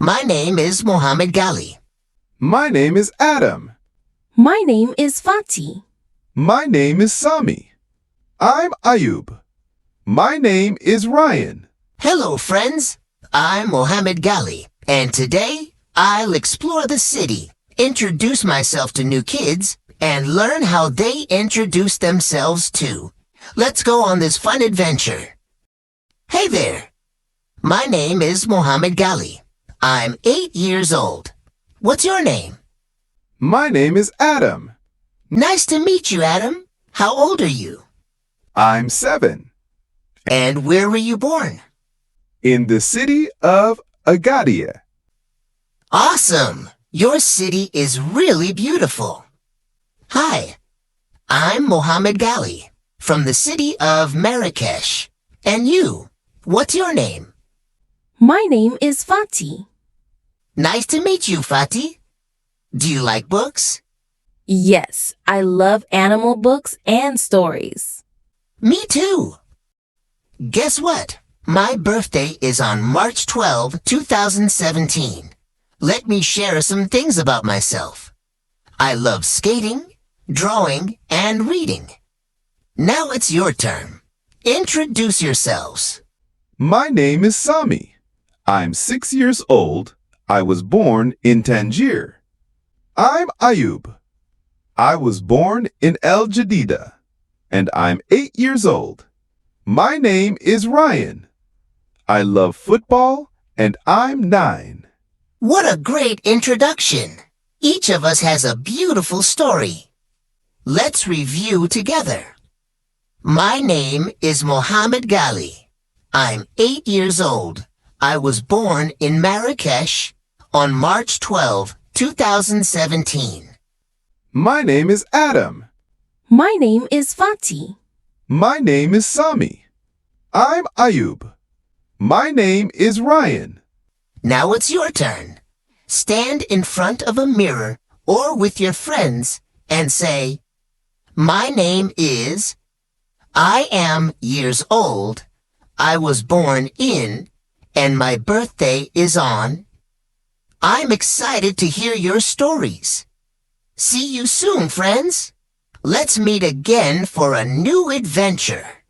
My name is Mohammed Gali. My name is Adam. My name is Fatih. My name is Sami. I'm Ayub. My name is Ryan. Hello, friends. I'm Mohammed Gali, and today I'll explore the city, introduce myself to new kids, and learn how they introduce themselves too. Let's go on this fun adventure. Hey there. My name is Mohammed Gali. I'm 8 years old. What's your name? My name is Adam. Nice to meet you, Adam. How old are you? I'm 7. And where were you born? In the city of Agadir. Awesome! Your city is really beautiful. Hi, I'm Mohammed Gali from the city of Marrakesh. And you, what's your name? My name is Fatih. Nice to meet you, Fatih. Do you like books? Yes, I love animal books and stories. Me too. Guess what? My birthday is on March 12, 2017. Let me share some things about myself. I love skating, drawing, and reading. Now it's your turn. Introduce yourselves. My name is Sami. I'm 6 years old. I was born in Tangier. I'm Ayub. I was born in El Jadida, and I'm 8 years old. My name is Ryan. I love football, and I'm 9. What a great introduction. Each of us has a beautiful story. Let's review together. My name is Mohammed Gali. I'm 8 years old. I was born in Marrakesh on March 12, 2017. My name is Adam. My name is Fatih. My name is Sami. I'm Ayub. My name is Ryan. Now it's your turn. Stand in front of a mirror or with your friends and say, My name is, I am years old, I was born in, and my birthday is on. I'm excited to hear your stories. See you soon, friends. Let's meet again for a new adventure.